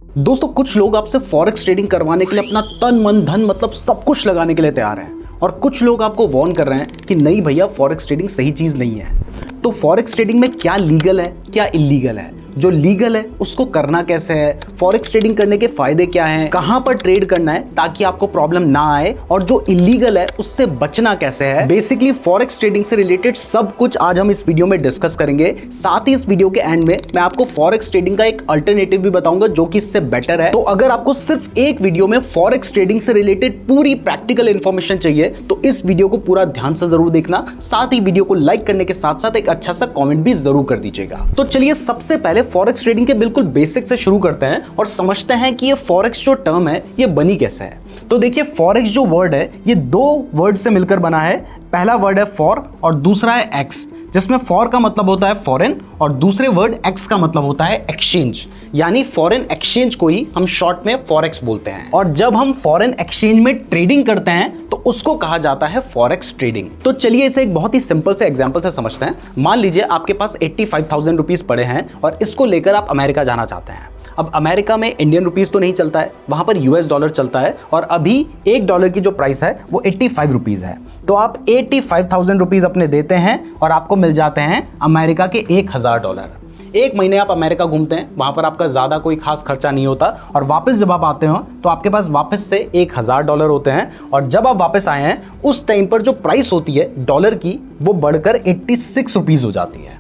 दोस्तों कुछ लोग आपसे फॉरेक्स ट्रेडिंग करवाने के लिए अपना तन मन धन मतलब सब कुछ लगाने के लिए तैयार हैं और कुछ लोग आपको वार्न कर रहे हैं कि नहीं भैया फॉरेक्स ट्रेडिंग सही चीज नहीं है। तो फॉरेक्स ट्रेडिंग में क्या लीगल है क्या इलीगल है, जो लीगल है उसको करना कैसे है, फॉरेक्स ट्रेडिंग करने के फायदे क्या हैं, कहां पर ट्रेड करना है ताकि आपको प्रॉब्लम ना आए, और जो इलीगल है उससे बचना कैसे है। बेसिकली फॉरेक्स ट्रेडिंग से रिलेटेड सब कुछ आज हम इस वीडियो में डिस्कस करेंगे। साथ ही इस वीडियो के एंड में मैं आपको फॉरेक्स ट्रेडिंग का एक अल्टरनेटिव भी बताऊंगा जो कि इससे बेटर है। तो अगर आपको सिर्फ एक वीडियो में फॉरेक्स ट्रेडिंग से रिलेटेड पूरी प्रैक्टिकल इंफॉर्मेशन चाहिए तो इस वीडियो को पूरा ध्यान से जरूर देखना। साथ ही वीडियो को लाइक करने के साथ साथ एक अच्छा सा कॉमेंट भी जरूर कर दीजिएगा। तो चलिए सबसे पहले फॉरेक्स ट्रेडिंग के बिल्कुल बेसिक से शुरू करते हैं और समझते हैं कि ये फॉरेक्स जो टर्म है ये बनी कैसे है। तो देखिए फॉरेक्स जो वर्ड है ये दो वर्ड से मिलकर बना है। पहला वर्ड है फॉर और दूसरा है एक्स, जिसमें फॉर का मतलब होता है फॉरेन और दूसरे वर्ड एक्स का मतलब होता है एक्सचेंज, यानी फॉरेन एक्सचेंज को ही हम शॉर्ट में फॉरेक्स बोलते हैं। और जब हम फॉरेन एक्सचेंज में ट्रेडिंग करते हैं तो उसको कहा जाता है फॉरेक्स ट्रेडिंग। तो चलिए इसे एक बहुत ही सिंपल से एग्जांपल से समझते हैं। मान लीजिए आपके पास 85,000 रुपीज पड़े हैं और इसको लेकर आप अमेरिका जाना चाहते हैं। अब अमेरिका में इंडियन रुपीस तो नहीं चलता है, वहां पर यूएस डॉलर चलता है और अभी $1 की जो प्राइस है वो 85 रुपीज है। तो आप 85,000 रुपीज अपने देते हैं और आपको मिल जाते हैं अमेरिका के $1,000। एक महीने आप अमेरिका घूमते हैं, वहां पर आपका ज्यादा कोई खास खर्चा नहीं होता और वापस जब आप आते हो तो आपके पास वापस से $1,000 होते हैं। और जब आप वापस आए हैं उस टाइम पर जो प्राइस होती है डॉलर की वो बढ़कर 86 रुपीज हो जाती है।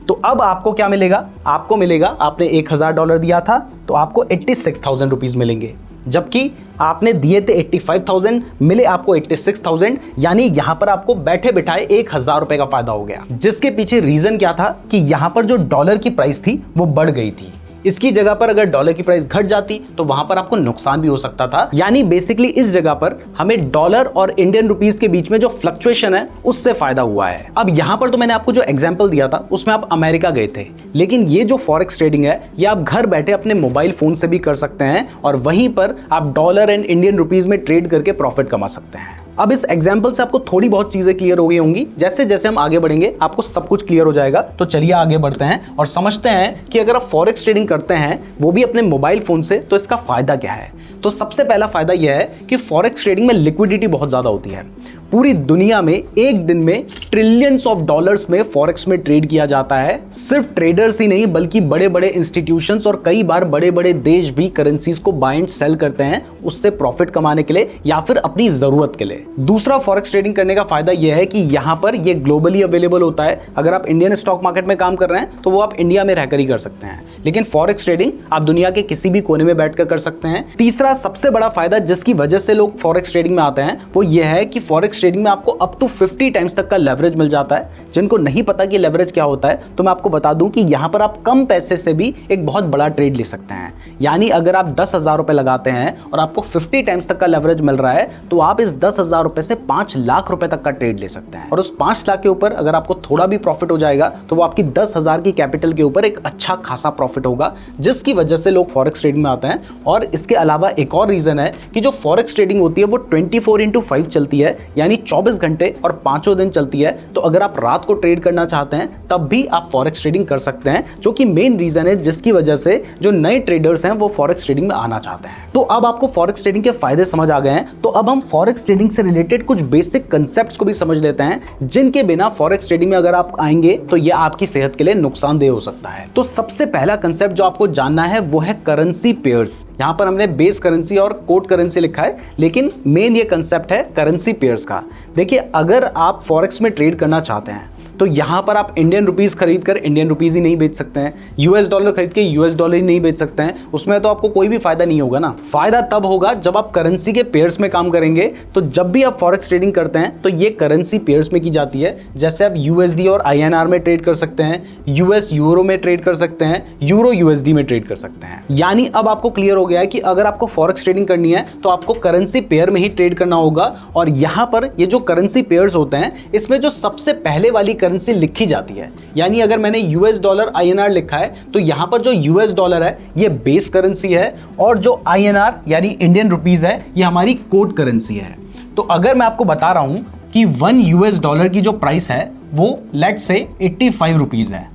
तो अब आपको क्या मिलेगा, आपको मिलेगा, आपने $1,000 दिया था तो आपको 86,000 रुपीज मिलेंगे, जबकि आपने दिए थे 85,000, मिले आपको 86,000, यानी यहां पर आपको बैठे बिठाए $1,000 का फायदा हो गया। जिसके पीछे रीजन क्या था कि यहां पर जो डॉलर की प्राइस थी वो बढ़ गई थी। इसकी जगह पर अगर डॉलर की प्राइस घट जाती तो वहां पर आपको नुकसान भी हो सकता था। यानी बेसिकली इस जगह पर हमें डॉलर और इंडियन रुपीस के बीच में जो फ्लक्चुएशन है उससे फायदा हुआ है। अब यहां पर तो मैंने आपको जो एग्जांपल दिया था उसमें आप अमेरिका गए थे, लेकिन ये जो फॉरेक्स ट्रेडिंग है ये आप घर बैठे अपने मोबाइल फोन से भी कर सकते हैं और वहीं पर आप डॉलर एंड इंडियन रुपीस में ट्रेड करके प्रॉफिट कमा सकते हैं। अब इस एग्जाम्पल से आपको थोड़ी बहुत चीजें क्लियर हो गई होंगी। जैसे जैसे हम आगे बढ़ेंगे आपको सब कुछ क्लियर हो जाएगा। तो चलिए आगे बढ़ते हैं और समझते हैं कि अगर आप फॉरेक्स ट्रेडिंग करते हैं वो भी अपने मोबाइल फोन से तो इसका फायदा क्या है। तो सबसे पहला फायदा यह है कि फॉरेक्स ट्रेडिंग में लिक्विडिटी बहुत ज्यादा होती है। पूरी दुनिया में एक दिन में ट्रिलियंस ऑफ डॉलर्स में फॉरेक्स में ट्रेड किया जाता है। सिर्फ ट्रेडर्स ही नहीं बल्कि बड़े बड़े इंस्टीट्यूशंस और कई बार बड़े बड़े देश भी करेंसीज को बाय एंड सेल करते हैं उससे प्रॉफिट कमाने के लिए या फिर अपनी जरूरत के लिए। दूसरा फॉरेक्स ट्रेडिंग करने का फायदा यह है कि यहां पर यह ग्लोबली अवेलेबल होता है। अगर आप इंडियन स्टॉक मार्केट में काम कर रहे हैं तो वो आप इंडिया में रहकर ही कर सकते हैं, लेकिन फॉरेक्स ट्रेडिंग आप दुनिया के किसी भी कोने में बैठकर कर सकते हैं। तीसरा सबसे बड़ा फायदा जिसकी वजह से लोग फॉरेक्स ट्रेडिंग में आते हैं वो यह है कि फॉरेक्स ट्रेडिंग में आपको अप टू 50 टाइम्स तक का लेवरेज मिल जाता है। जिनको नहीं पता कि लेवरेज क्या होता है तो मैं आपको बता दूं कि यहां पर आप कम पैसे से भी एक बहुत बड़ा ट्रेड ले सकते हैं। यानी अगर आप 10,000 रुपए लगाते हैं और आपको 50 टाइम्स तक का लेवरेज मिल रहा है तो आप इस 10,000 रुपए से 5 लाख रुपए तक का ट्रेड ले सकते हैं। और उस 5 लाख के ऊपर अगर आपको थोड़ा भी प्रॉफिट हो जाएगा तो वो आपकी 10,000 की कैपिटल के ऊपर एक अच्छा खासा प्रॉफिट होगा, जिसकी वजह से लोग फॉरेक्स ट्रेडिंग में आते हैं। और इसके अलावा एक और रीजन है कि जो फॉरेक्स ट्रेडिंग होती है वो 24/5 चलती है, यानी 24 घंटे और 5 दिन चलती है। तो अगर आप रात को ट्रेड करना चाहते हैं तब भी आप फॉरेक्स ट्रेडिंग कर सकते हैं, जो कि मेन रीजन है जिसकी वजह से जो नए ट्रेडर्स हैं वो फॉरेक्स ट्रेडिंग में आना चाहते हैं। तो अब आपको फॉरेक्स ट्रेडिंग के फायदे समझ आ गए हैं, तो अब हम फॉरेक्स ट्रेडिंग से रिलेटेड कुछ बेसिक कंसेप्ट्स को भी समझ लेते हैं जिनके बिना फॉरेक्स ट्रेडिंग में अगर आप आएंगे तो यह आपकी सेहत के लिए नुकसानदेह हो सकता है। तो सबसे पहला कंसेप्ट जो आपको जानना है वो है करेंसी पेयर्स। यहां पर हमने बेस करेंसी और कोड करेंसी लिखा है, लेकिन मेन ये कंसेप्ट है करेंसी पेयर्स का। देखिए अगर आप फॉरेक्स में ट्रेड करना चाहते हैं तो यहां पर आप इंडियन रुपीस खरीद कर इंडियन रुपीस ही नहीं बेच सकते हैं, यूएस डॉलर खरीद के यूएस डॉलर ही नहीं बेच सकते हैं। उसमें तो आपको कोई भी फायदा नहीं होगा ना। फायदा तब होगा जब आप करेंसी के पेयर्स में काम करेंगे। तो जब भी आप फॉरेक्स ट्रेडिंग करते हैं तो ये करेंसी पेयर्स में की जाती है। जैसे आप यूएसडी और आईएनआर में ट्रेड कर सकते हैं, यूएस यूरो में ट्रेड कर सकते हैं, यूरो यूएसडी में ट्रेड कर सकते हैं। यानी अब आपको क्लियर हो गया है कि अगर आपको फॉरेक्स ट्रेडिंग करनी है तो आपको करेंसी पेयर में ही ट्रेड करना होगा। और यहां पर ये जो करेंसी पेयर्स होते हैं इसमें जो सबसे पहले वाली करेंसी लिखी जाती है, यानी अगर मैंने यूएस डॉलर आईएनआर लिखा है तो यहां पर जो यूएस डॉलर है ये बेस करेंसी है और जो आईएनआर यानी इंडियन रुपीस है ये हमारी कोड करेंसी है। तो अगर मैं आपको बता रहा हूं कि 1 यूएस डॉलर की जो प्राइस है वो लेट्स से 85 रुपीस है,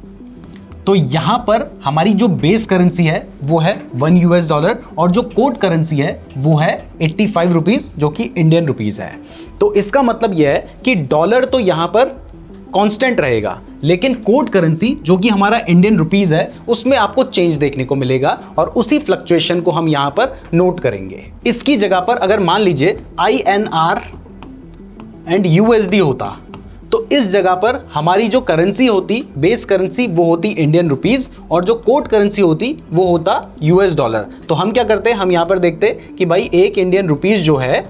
तो यहां पर हमारी जो बेस करेंसी है वो है $1 और जो कोड करेंसी है वो है 85 रुपीज जो कि इंडियन रुपीज है। तो इसका मतलब यह है कि डॉलर तो यहां पर कांस्टेंट रहेगा, लेकिन कोड करेंसी जो कि हमारा इंडियन रुपीस है उसमें आपको चेंज देखने को मिलेगा और उसी फ्लक्चुएशन को हम यहां पर नोट करेंगे। इसकी जगह पर अगर मान लीजिए INR एंड USD होता तो इस जगह पर हमारी जो करेंसी होती, बेस करेंसी, वो होती इंडियन रुपीस और जो कोड करेंसी होती वो होता $। तो हम क्या करते, हम यहां पर देखते कि भाई एक इंडियन रुपीस जो है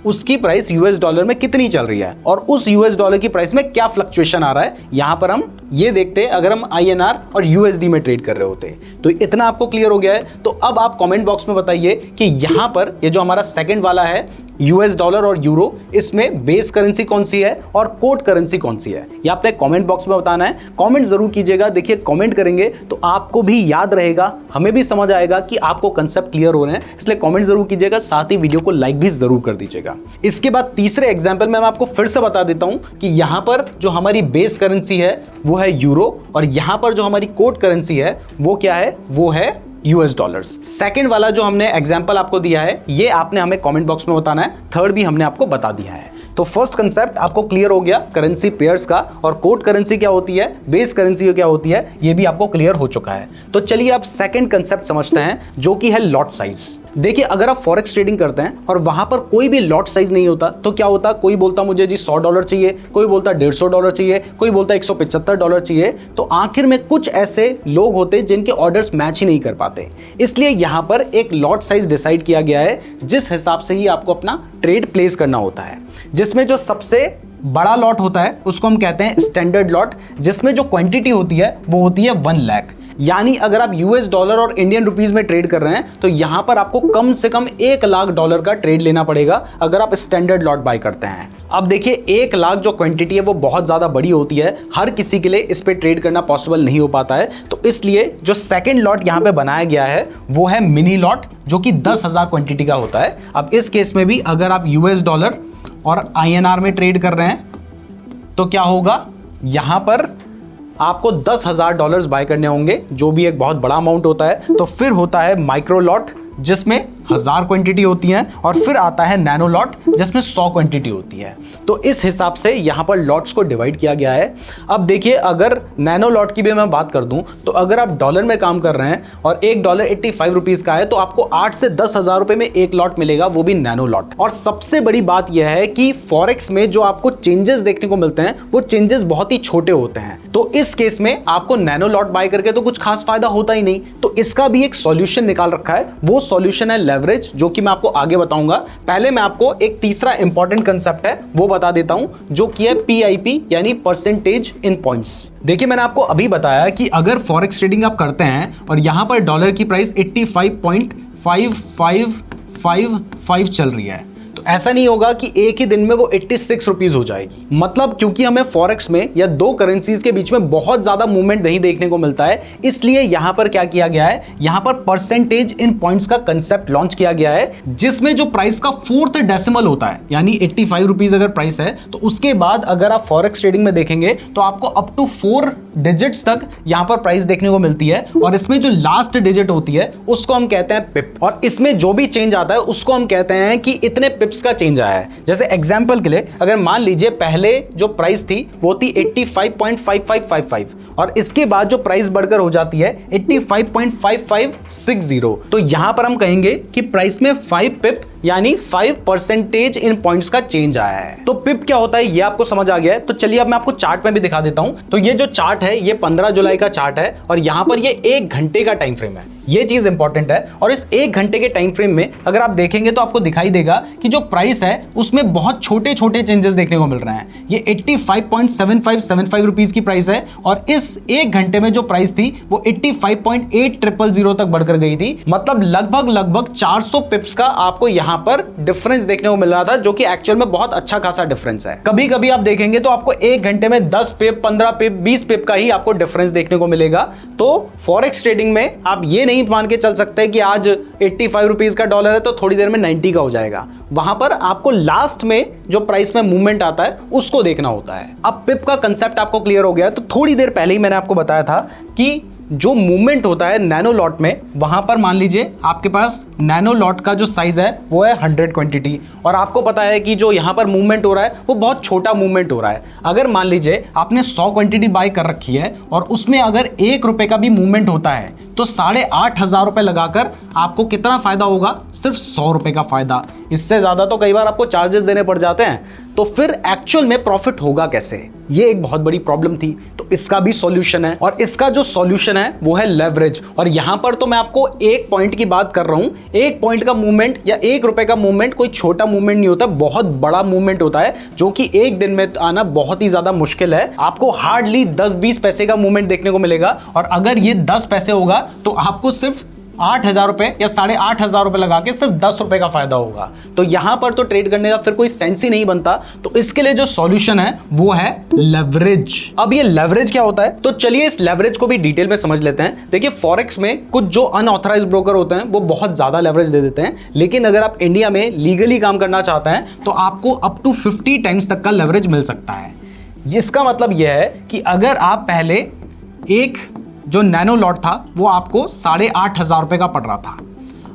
उसकी प्राइस $। में कितनी चल रही है और उस $। की प्राइस में क्या फ्लक्चुएशन आ रहा है, यहां पर हम ये देखते हैं अगर हम INR और USD में ट्रेड कर रहे होते। तो इतना आपको क्लियर हो गया है। तो अब आप कमेंट बॉक्स में बताइए कि यहां पर ये जो हमारा सेकंड वाला है $, और यूरो, इसमें बेस करेंसी कौन सी है और कोड करेंसी कौन सी है, ये आपने कमेंट बॉक्स में बताना है। कमेंट जरूर कीजिएगा। देखिए कमेंट करेंगे तो आपको भी याद रहेगा, हमें भी समझ आएगा कि आपको कंसेप्ट क्लियर हो रहे हैं, इसलिए कमेंट जरूर कीजिएगा, साथ ही वीडियो को लाइक भी जरूर कर दीजिएगा। इसके बाद तीसरे एग्जाम्पल में मैं आपको फिर से बता देता हूं कि यहां पर जो हमारी बेस करेंसी है वो है यूरो और यहां पर जो हमारी कोड करेंसी है वो क्या है, वो है $। सेकंड वाला जो हमने एग्जांपल आपको दिया है ये आपने हमें कमेंट बॉक्स में बताना है। थर्ड भी हमने आपको बता दिया है। तो फर्स्ट कंसेप्ट आपको क्लियर हो गया करेंसी पेयर्स का, और कोड करेंसी क्या होती है, बेस करेंसी क्या होती है, ये भी आपको क्लियर हो चुका है। तो चलिए आप सेकंड कंसेप्ट समझते हैं जो कि है लॉट साइज। देखिए अगर आप फॉरेक्स ट्रेडिंग करते हैं और वहां पर कोई भी लॉट साइज नहीं होता तो क्या होता, कोई बोलता मुझे जी $100 चाहिए, कोई बोलता $150 चाहिए, कोई बोलता $175 चाहिए। तो आखिर में कुछ ऐसे लोग होते जिनके ऑर्डर्स मैच ही नहीं कर पाते। इसलिए यहां पर एक लॉट साइज डिसाइड किया गया है जिस हिसाब से ही आपको अपना ट्रेड प्लेस करना होता है, जिसमें जो सबसे बड़ा लॉट होता है उसको हम कहते हैं स्टैंडर्ड लॉट, जिसमें जो क्वांटिटी होती है वो होती है 1 लाख। यानी अगर आप $, और इंडियन रुपीस में ट्रेड कर रहे हैं तो यहां पर आपको कम से कम $1 लाख का ट्रेड लेना पड़ेगा अगर आप स्टैंडर्ड लॉट बाय करते हैं। अब देखिए 1 लाख जो क्वांटिटी है वो बहुत ज्यादा बड़ी होती है, हर किसी के लिए इस पे ट्रेड करना पॉसिबल नहीं हो पाता है। तो इसलिए जो सेकंड लॉट यहां पे बनाया गया है वो है मिनी लॉट, जो कि 10,000 क्वांटिटी का होता है। अब इस केस में भी अगर आप $, और INR में ट्रेड कर रहे हैं तो क्या होगा, यहां पर आपको $10,000 बाय करने होंगे, जो भी एक बहुत बड़ा अमाउंट होता है। तो फिर होता है माइक्रो लॉट जिसमें 1000 क्वांटिटी होती है, और फिर आता है नैनो लॉट जिसमें 100 क्वांटिटी होती है। तो इस हिसाब से यहां पर लॉट्स को डिवाइड किया गया है। अब देखिए अगर नैनो लॉट की भी मैं बात कर दूं तो अगर आप डॉलर में काम कर रहे हैं और $1 85 रुपीज का है तो आपको 8 से 10,000 रुपए में एक लॉट मिलेगा, वो भी नैनो लॉट। और सबसे बड़ी बात यह है कि फॉरेक्स में जो आपको चेंजेस देखने को मिलते हैं वो चेंजेस बहुत ही छोटे होते हैं। तो इस केस में आपको नैनो लॉट बाय करके तो कुछ खास फायदा होता ही नहीं। तो इसका भी एक सॉल्यूशन निकाल रखा है, वो सॉल्यूशन है लेवरेज, जो कि मैं आपको आगे बताऊंगा। पहले मैं आपको एक तीसरा इंपॉर्टेंट कंसेप्ट है वो बता देता हूं, जो कि है PIP यानी परसेंटेज इन पॉइंट्स। देखिए मैंने आपको अभी बताया कि अगर फॉरेक्स ट्रेडिंग आप करते हैं और यहां पर डॉलर की प्राइस 85.5555 चल रही है, तो ऐसा नहीं होगा कि एक ही दिन में वो 86 रुपीज हो जाएगी। मतलब क्योंकि हमें फॉरेक्स में या दो करेंसीज के बीच में बहुत ज्यादा मूवमेंट नहीं देखने को मिलता है, इसलिए यहां पर क्या किया गया है, यहां पर परसेंटेज इन पॉइंट्स का कंसेप्ट लॉन्च किया गया है, जिसमें जो प्राइस का 4th डेसिमल होता है, यानी 85 रुपीज अगर प्राइस है तो उसके बाद अगर आप फॉरेक्स ट्रेडिंग में देखेंगे तो आपको अप टू 4 डिजिट्स तक यहां पर प्राइस देखने को मिलती है। और इसमें जो लास्ट डिजिट होती है उसको हम कहते हैं पिप, और इसमें जो भी चेंज आता है उसको हम कहते हैं कि इतने पिप्स का चेंज आया है। जैसे एग्जांपल के लिए अगर मान लीजिए पहले जो प्राइस थी वो थी 85.5555 और इसके बाद जो प्राइस बढ़कर हो जाती है 85.5560, तो यहां पर हम कहेंगे कि प्राइस में 5 पिप यानी 5% इन पॉइंट्स का चेंज आया है। तो पिप क्या होता है ये आपको समझ आ गया है। तो चलिए अब मैं आपको चार्ट में भी दिखा देता हूं। तो ये जो चार्ट है ये 15 जुलाई का चार्ट है और यहां पर ये 1 घंटे का टाइम फ्रेम है, ये चीज इंपॉर्टेंट है। और इस 1 घंटे के टाइम फ्रेम में अगर आप देखेंगे तो आपको दिखाई देगा कि जो प्राइस है उसमें बहुत छोटे छोटे चेंजेस देखने को मिल रहे हैं। ये 85.7575 रुपीज की प्राइस है और इस 1 घंटे में जो प्राइस थी वो 85.8000 तक बढ़कर गई थी। मतलब लगभग 400 पिप्स का आपको यहां यहां पर डिफरेंस देखने को मिल रहा था, जो कि एक्चुअल में बहुत अच्छा खासा डिफरेंस है। कभी कभी आप देखेंगे तो आपको 1 घंटे में 10 पिप, 15 पिप, 20 पिप का ही आपको डिफरेंस देखने को मिलेगा। तो फॉरेक्स ट्रेडिंग में आप ये नहीं मान के चल सकते कि आज 85 रुपीज का डॉलर है तो थोड़ी देर में 90 का हो जाएगा। वहां पर आपको लास्ट में जो प्राइस में मूवमेंट आता है उसको देखना होता है। अब पिप का कंसेप्ट आपको क्लियर हो गया है, तो थोड़ी देर पहले ही मैंने आपको बताया था कि जो मूवमेंट होता है नैनो लॉट में, वहां पर मान लीजिए आपके पास नैनो लॉट का जो साइज है वो है 100 क्वांटिटी, और आपको पता है कि जो यहां पर मूवमेंट हो रहा है वो बहुत छोटा मूवमेंट हो रहा है। अगर मान लीजिए आपने 100 क्वांटिटी बाय कर रखी है और उसमें अगर 1 रुपए का भी मूवमेंट होता है तो 8,500 रुपए लगाकर आपको कितना फायदा होगा? सिर्फ 100 रुपए का फायदा। इससे ज्यादा तो कई बार आपको चार्जेस देने पड़ जाते हैं। तो फिर एक्चुअल में प्रॉफिट होगा कैसे? ये एक बहुत बड़ी प्रॉब्लम थी। तो इसका भी सॉल्यूशन है, और इसका जो सॉल्यूशन है वो है लेवरेज। और यहां पर तो मैं आपको एक पॉइंट की बात कर रहा हूं। एक पॉइंट का मूवमेंट या 1 रुपए का मूवमेंट कोई छोटा मूवमेंट नहीं होता, बहुत बड़ा मूवमेंट होता है, जो कि एक दिन में आना बहुत ही ज्यादा मुश्किल है। आपको हार्डली 10-20 पैसे का मूवमेंट देखने को मिलेगा, और अगर ये 10 पैसे होगा तो आपको सिर्फ 8,000 रुपए या 8,500 रुपए लगा के सिर्फ 10 रुपए का फायदा होगा। तो यहां पर तो ट्रेड करने का फिर कोई सेंस ही नहीं बनता। तो इसके लिए जो सॉल्यूशन है वो है लेवरेज। अब ये लेवरेज क्या होता है, तो चलिए इस लेवरेज को भी डिटेल में समझ लेते हैं। देखिए फॉरेक्स में कुछ जो अनऑथराइज्ड ब्रोकर होते हैं वो बहुत ज्यादा लेवरेज दे देते हैं, लेकिन अगर आप इंडिया में लीगली काम करना चाहते हैं तो आपको अप टू 50 टाइम्स तक का लेवरेज मिल सकता है। इसका मतलब यह है कि अगर आप पहले एक जो नैनो लॉट था वो आपको 8,500 रुपए का पड़ रहा था,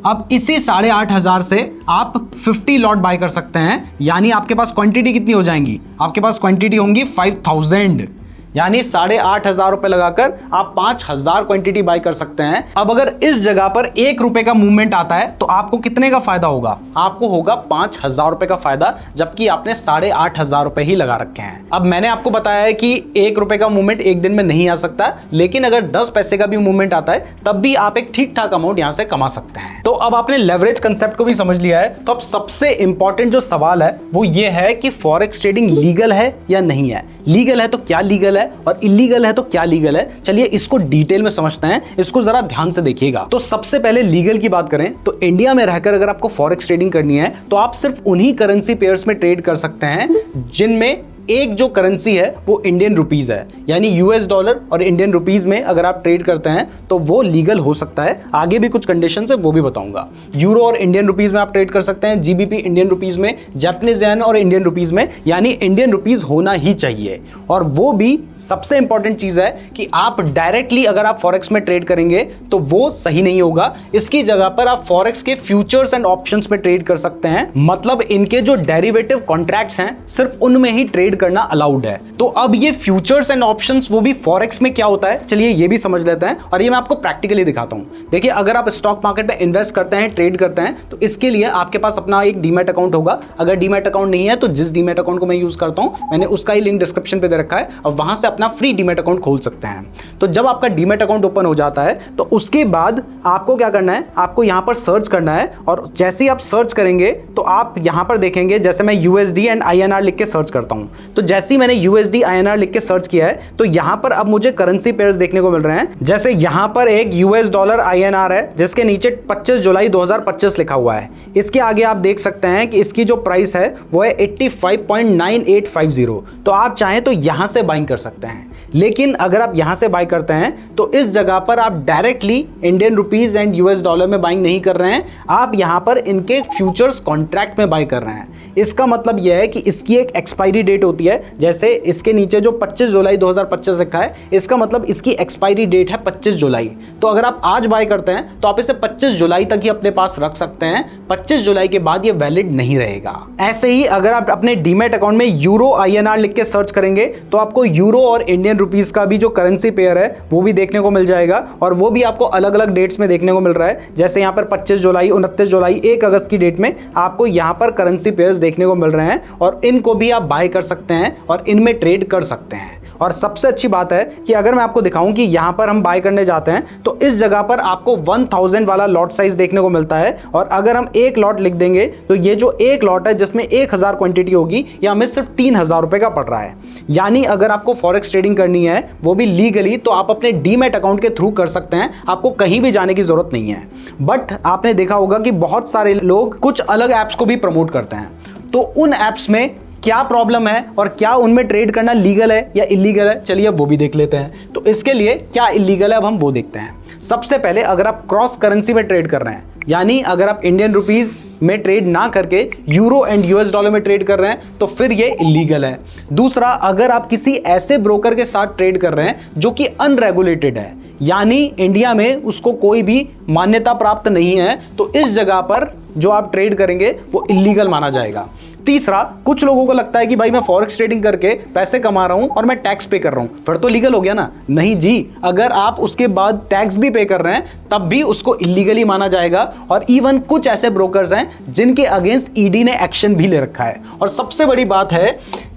अब इसी 8,500 से आप 50 लॉट बाय कर सकते हैं। यानी आपके पास क्वांटिटी कितनी हो जाएंगी? आपके पास क्वांटिटी होंगी 5,000, यानी 8,500 रुपए लगाकर आप 5,000 क्वांटिटी बाय कर सकते हैं। अब अगर इस जगह पर 1 रुपए का मूवमेंट आता है तो आपको कितने का फायदा होगा? आपको होगा 5,000 रुपए का फायदा, जबकि आपने 8,500 रुपए ही लगा रखे हैं। अब मैंने आपको बताया है कि 1 रुपए का मूवमेंट एक दिन में नहीं आ सकता, लेकिन अगर 10 पैसे का भी मूवमेंट आता है तब भी आप एक ठीक ठाक अमाउंट यहां से कमा सकते हैं। तो अब आपने लेवरेज कंसेप्ट को भी समझ लिया है, तो अब सबसे इंपॉर्टेंट जो सवाल है वो ये है कि फॉरेक्स ट्रेडिंग लीगल है या नहीं है। लीगल है तो क्या लीगल है, और इलीगल है तो क्या लीगल है? चलिए इसको डिटेल में समझते हैं, इसको जरा ध्यान से देखिएगा। तो सबसे पहले लीगल की बात करें तो इंडिया में रहकर अगर आपको फॉरेक्स ट्रेडिंग करनी है तो आप सिर्फ उन्हीं करेंसी पेयर्स में ट्रेड कर सकते हैं जिनमें एक जो करेंसी है वो इंडियन रुपीज है। यानी यूएस डॉलर और इंडियन रुपीज में अगर आप ट्रेड करते हैं तो वो लीगल हो सकता है। आगे भी कुछ कंडीशंस है वो भी बताऊंगा। यूरो और इंडियन रुपीज में आप ट्रेड कर सकते हैं, जीबीपी इंडियन रुपीज में, जापानीज येन और इंडियन रुपीज में, यानी इंडियन रुपीज होना ही चाहिए। और वो भी सबसे इंपॉर्टेंट चीज है कि आप डायरेक्टली अगर आप फॉरेक्स में ट्रेड करेंगे तो वो सही नहीं होगा। इसकी जगह पर आप फॉरेक्स के फ्यूचर्स एंड ऑप्शंस में ट्रेड कर सकते हैं, मतलब इनके जो डेरिवेटिव कॉन्ट्रैक्ट्स हैं सिर्फ उनमें ही ट्रेड करना अलाउड है। तो अब ये फ्यूचर्स एंड ऑप्शंस वो भी फॉरेक्स में क्या होता है, चलिए ये भी समझ लेते हैं, और ये मैं आपको प्रैक्टिकली दिखाता हूं। देखिए अगर आप स्टॉक मार्केट में इन्वेस्ट करते हैं, ट्रेड करते हैं, तो इसके लिए आपके पास अपना एक डीमैट अकाउंट होगा। अगर डीमैट अकाउंट नहीं है तो जिस डीमैट अकाउंट को मैं यूज करता हूं मैंने उसका ही लिंक डिस्क्रिप्शन पे दे रखा है, और वहां से अपना फ्री डीमैट अकाउंट खोल सकते हैं। तो जब आपका डीमैट अकाउंट ओपन हो जाता है तो उसके बाद आपको क्या करना है, आपको यहां पर सर्च करना है, और जैसे ही आप सर्च करेंगे तो आप यहां पर देखेंगे, जैसे मैं यूएसडी एंड आईएनआर लिख के सर्च करता हूं, तो जैसे ही मैंने यूएसडी आईएनआर लिख के सर्च किया है तो यहां पर अब मुझे करेंसी पेयर्स देखने को मिल रहे हैं। जैसे यहां पर एक यूएस डॉलर आईएनआर है जिसके नीचे 25 जुलाई 2025 लिखा हुआ है। इसके आगे आप देख सकते हैं कि इसकी जो प्राइस है वो है 85.9850। तो आप चाहें तो यहां से बाइंग कर सकते हैं, लेकिन अगर आप यहां से बाय करते हैं तो इस जगह पर आप directly Indian rupees and US dollar में बाइंग नहीं कर रहे हैं, आप यहां पर इनके फ्यूचर्स कॉन्ट्रैक्ट में बाय कर रहे हैं। इसका मतलब यह है कि इसकी एक एक्सपायरी डेट होती है, जैसे इसके नीचे जो 25 जुलाई 2025 लिखा है, इसका मतलब इसकी एक्सपायरी डेट है 25 जुलाई। तो अगर आप आज बाय करते हैं तो आप इसे 25 जुलाई तक ही अपने पास रख सकते हैं, 25 जुलाई के बाद ये वैलिड नहीं रहेगा। ऐसे ही अगर आप अपने डीमैट अकाउंट में यूरो आईएनआर लिख के सर्च करेंगे तो आपको यूरो और इंडियन रुपीस का भी जो करेंसी पेयर है वो भी देखने को मिल जाएगा, और वो भी आपको अलग अलग डेट्स में देखने को मिल रहा है। जैसे यहाँ पर 25 जुलाई, 29 जुलाई, 1 अगस्त की डेट में आपको यहाँ पर करेंसी पेयर्स देखने को मिल रहे हैं, और इनको भी आप बाय कर सकते हैं और इनमें ट्रेड कर सकते हैं। और सबसे अच्छी बात है कि अगर मैं आपको दिखाऊं कि यहां पर हम बाय करने जाते हैं तो इस जगह पर आपको 1000 वाला लॉट साइज देखने को मिलता है, और अगर हम एक लॉट लिख देंगे तो ये जो एक लॉट है जिसमें 1000 क्वांटिटी होगी ये हमें सिर्फ 3,000 रुपए का पड़ रहा है। यानी अगर आपको फॉरेक्स ट्रेडिंग करनी है वो भी लीगली, तो आप अपने डीमैट अकाउंट के थ्रू कर सकते हैं, आपको कहीं भी जाने की जरूरत नहीं है। बट आपने देखा होगा कि बहुत सारे लोग कुछ अलग ऐप्स को भी प्रमोट करते हैं। तो उन ऐप्स में क्या प्रॉब्लम है और क्या उनमें ट्रेड करना लीगल है या इलीगल है, चलिए अब वो भी देख लेते हैं। तो इसके लिए क्या इलीगल है अब हम वो देखते हैं। सबसे पहले अगर आप क्रॉस करेंसी में ट्रेड कर रहे हैं, यानी अगर आप इंडियन रुपीस में ट्रेड ना करके यूरो एंड यूएस डॉलर में ट्रेड कर रहे हैं तो फिर ये इलीगल है। दूसरा, अगर आप किसी ऐसे ब्रोकर के साथ ट्रेड कर रहे हैं जो कि अनरेगुलेटेड है, यानी इंडिया में उसको कोई भी मान्यता प्राप्त नहीं है, तो इस जगह पर जो आप ट्रेड करेंगे वो इलीगल माना जाएगा। तीसरा, कुछ लोगों को लगता है कि भाई मैं फॉरेक्स ट्रेडिंग करके पैसे कमा रहा हूं और मैं टैक्स पे कर रहा हूं, फिर तो लीगल हो गया ना। नहीं जी, अगर आप उसके बाद टैक्स भी पे कर रहे हैं तब भी उसको इलीगली माना जाएगा। और इवन कुछ ऐसे ब्रोकर्स हैं जिनके अगेंस्ट ईडी ने एक्शन भी ले रखा है। और सबसे बड़ी बात है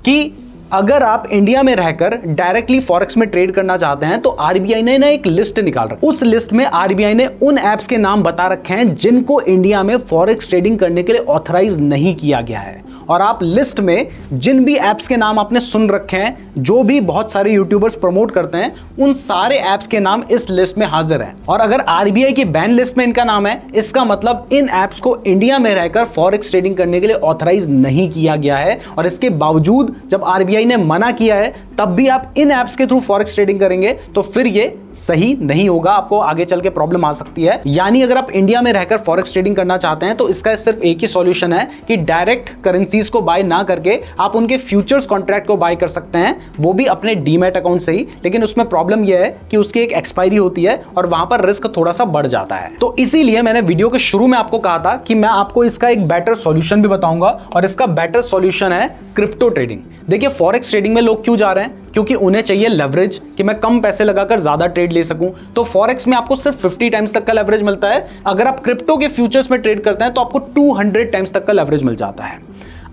कि अगर आप इंडिया में रहकर डायरेक्टली फॉरेक्स में ट्रेड करना चाहते हैं तो आरबीआई ने ना एक लिस्ट निकाल रखी। उस लिस्ट में आरबीआई ने उन ऐप्स के नाम बता रखे हैं जिनको इंडिया में फॉरेक्स ट्रेडिंग करने के लिए ऑथराइज नहीं किया गया है। और आप लिस्ट में जिन भी ऐप्स के नाम आपने सुन रखे हैं, जो भी बहुत सारे यूट्यूबर्स प्रमोट करते हैं, उन सारे ऐप्स के नाम इस लिस्ट में हाजिर हैं। और अगर आरबीआई की बैन लिस्ट में इनका नाम है, इसका मतलब इन ऐप्स को इंडिया में रहकर फॉरेक्स ट्रेडिंग करने के लिए ऑथराइज नहीं किया गया है। और इसके बावजूद जब आरबीआई ने मना किया है तब भी आप इन ऐप्स के थ्रू फॉरेक्स ट्रेडिंग करेंगे तो फिर ये सही नहीं होगा, आपको आगे चल के प्रॉब्लम आ सकती है। यानी अगर आप इंडिया में रहकर फॉरेक्स ट्रेडिंग करना चाहते हैं तो इसका सिर्फ एक ही सॉल्यूशन है कि डायरेक्ट करेंसीज को बाय ना करके आप उनके फ्यूचर्स कॉन्ट्रैक्ट को बाय कर सकते हैं, वो भी अपने डीमैट अकाउंट से ही। लेकिन उसमें प्रॉब्लम यह है कि उसकी एक एक्सपायरी होती है और वहां पर रिस्क थोड़ा सा बढ़ जाता है। तो इसीलिए मैंने वीडियो के शुरू में आपको कहा था कि मैं आपको इसका एक बेटर सॉल्यूशन भी बताऊंगा, और इसका बेटर सॉल्यूशन है क्रिप्टो ट्रेडिंग। देखिए, फॉरेक्स ट्रेडिंग में लोग क्यों जा रहे हैं? क्योंकि उन्हें चाहिए लेवरेज, कि मैं कम पैसे लगाकर ज्यादा ट्रेड ले सकूं। तो फॉरेक्स में आपको सिर्फ 50 टाइम्स तक का लेवरेज मिलता है। अगर आप क्रिप्टो के फ्यूचर्स में ट्रेड करते हैं तो आपको 200 टाइम्स तक का लेवरेज मिल जाता है।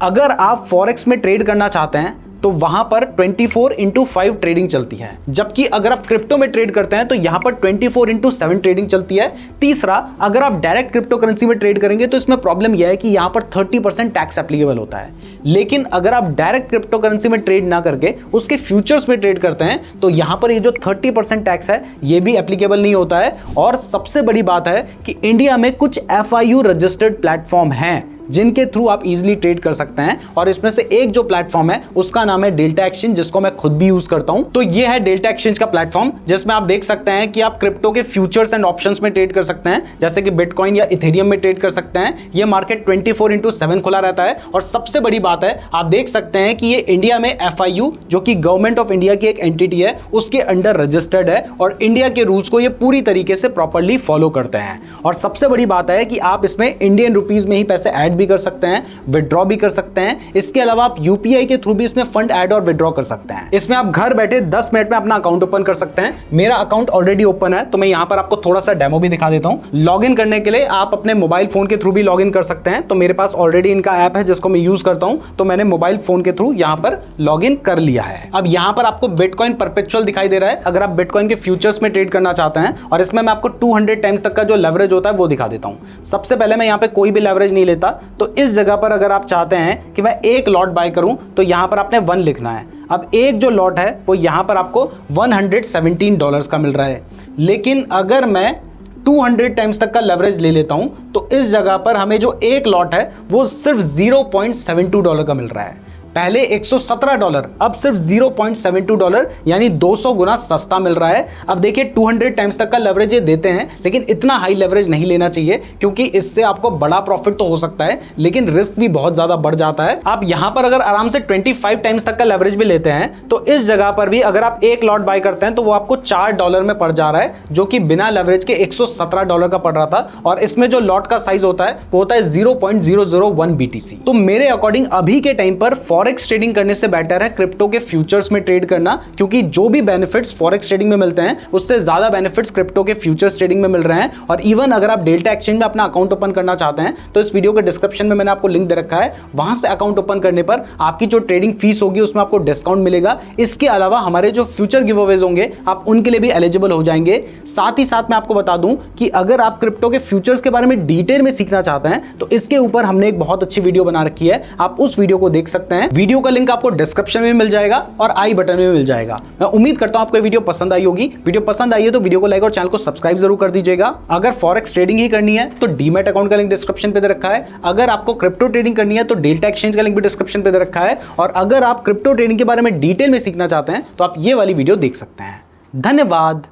अगर आप फॉरेक्स में ट्रेड करना चाहते हैं तो वहां पर 24/5 ट्रेडिंग चलती है, जबकि अगर आप क्रिप्टो में ट्रेड करते हैं तो यहां पर 24/7 ट्रेडिंग चलती है। तीसरा, अगर आप डायरेक्ट क्रिप्टो करेंसी में ट्रेड करेंगे तो इसमें प्रॉब्लम यह है कि यहां पर 30% टैक्स एप्लीकेबल होता है। लेकिन अगर आप डायरेक्ट क्रिप्टो करेंसी में ट्रेड ना करके उसके फ्यूचर्स में ट्रेड करते हैं तो यहां पर ये जो 30% टैक्स है ये भी एप्लीकेबल नहीं होता है। और सबसे बड़ी बात है कि इंडिया में कुछ FIU रजिस्टर्ड प्लेटफॉर्म हैं जिनके थ्रू आप इजीली ट्रेड कर सकते हैं, और इसमें से एक जो प्लेटफॉर्म है उसका नाम है डेल्टा एक्सचेंज, जिसको मैं खुद भी यूज करता हूं। तो ये है डेल्टा एक्सचेंज का प्लेटफॉर्म, जिसमें आप देख सकते हैं कि आप क्रिप्टो के फ्यूचर्स एंड ऑप्शंस में ट्रेड कर सकते हैं, जैसे कि बिटकॉइन या इथेरियम में ट्रेड कर सकते हैं। ये मार्केट 24/7 खुला रहता है। और सबसे बड़ी बात है, आप देख सकते हैं कि ये इंडिया में FIU, जो कि गवर्नमेंट ऑफ इंडिया की एक एंटिटी है, उसके अंडर रजिस्टर्ड है और इंडिया के रूल्स को ये पूरी तरीके से प्रॉपर्ली फॉलो करते हैं। और सबसे बड़ी बात है कि आप इसमें इंडियन रुपीज में ही पैसे ऐड भी कर सकते हैं, विड्रॉ भी कर सकते हैं। इसके अलावा आप यूपीआई के थ्रू भी इसमें फंड ऐड और विड्रॉ कर सकते हैं। इसमें आप घर बैठे 10 मिनट में अपना अकाउंट ओपन कर सकते हैं। मेरा अकाउंट ऑलरेडी ओपन है, तो मैं यहां पर आपको थोड़ा सा डेमो भी दिखा देता हूं। लॉगिन करने के लिए आप अपने मोबाइल फोन के थ्रू भी लॉगिन कर सकते हैं। तो मेरे पास ऑलरेडी इनका ऐप है जिसको मैं यूज करता हूं, तो मैंने मोबाइल फोन के थ्रू यहां पर लॉगिन कर लिया है। अब यहां पर आपको बिटकॉइन परपेचुअल दिखाई दे रहा है, अगर आप बिटकॉइन के फ्यूचर्स में ट्रेड करना चाहते हैं। और इसमें मैं आपको 200 टाइम्स तक का जो लेवरेज होता है वो दिखा देता हूं। सबसे पहले मैं यहां पे कोई भी लेवरेज नहीं लेता, तो इस जगह पर अगर आप चाहते हैं कि मैं एक लॉट बाय करूं तो यहां पर आपने 1 लिखना है। अब एक जो लॉट है वो यहां पर आपको $117 का मिल रहा है। लेकिन अगर मैं 200 टाइम्स तक का लेवरेज ले लेता हूं तो इस जगह पर हमें जो एक लॉट है वो सिर्फ $0.72 का मिल रहा है। पहले $117, अब सिर्फ $0.72 यानी 200 गुना सस्ता मिल रहा है। अब देखिए 200 टाइम्स तक का लेवरेज ये देते हैं, लेकिन इतना हाई लेवरेज नहीं लेना चाहिए, क्योंकि इससे आपको बड़ा प्रॉफिट तो हो सकता है लेकिन रिस्क भी बहुत ज्यादा बढ़ जाता है। आप यहां पर अगर आराम से 25 टाइम्स तक का लेवरेज भी लेते हैं तो इस जगह पर भी अगर आप एक लॉट बाय करते हैं तो वो आपको $4 में पड़ जा रहा है, जो कि बिना लेवरेज के $117 का पड़ रहा था। और इसमें जो लॉट का साइज होता है वो होता है 0.001 BTC। तो मेरे अकॉर्डिंग अभी के टाइम पर फॉरेक्स ट्रेडिंग करने से बेटर है क्रिप्टो के फ्यूचर्स में ट्रेड करना, क्योंकि जो भी बेनिफिट्स फॉरेक्स ट्रेडिंग में मिलते हैं उससे ज्यादा बेनिफिट्स क्रिप्टो के फ्यूचर्स ट्रेडिंग में मिल रहे हैं। और इवन अगर आप डेल्टा एक्सचेंज में अपना अकाउंट ओपन करना चाहते हैं तो इस वीडियो के डिस्क्रिप्शन में मैंने आपको लिंक दे रखा है, वहां से अकाउंट ओपन करने पर आपकी जो ट्रेडिंग फीस होगी उसमें आपको डिस्काउंट मिलेगा। इसके अलावा हमारे जो फ्यूचर गिव अवेज होंगे आप उनके लिए भी एलिजिबल हो जाएंगे। साथ ही साथ मैं आपको बता दूं कि अगर आप क्रिप्टो के फ्यूचर्स के बारे में डिटेल में सीखना चाहते हैं तो इसके ऊपर हमने एक बहुत अच्छी वीडियो बना रखी है, आप उस वीडियो को देख सकते हैं। वीडियो का लिंक आपको डिस्क्रिप्शन में मिल जाएगा और आई बटन में मिल जाएगा। मैं उम्मीद करता हूं आपको वीडियो पसंद आई होगी। वीडियो पसंद आई है तो वीडियो को लाइक और चैनल को सब्सक्राइब जरूर कर दीजिएगा। अगर फॉरेक्स ट्रेडिंग ही करनी है तो डीमैट अकाउंट का लिंक डिस्क्रिप्शन पे दे रखा है। अगर आपको क्रिप्टो ट्रेडिंग करनी है तो डेल्टा एक्सचेंज का लिंक भी डिस्क्रिप्शन पे दे रखा है। और अगर आप क्रिप्टो ट्रेडिंग के बारे में डिटेल में सीखना चाहते हैं तो आप ये वाली वीडियो देख सकते हैं। धन्यवाद।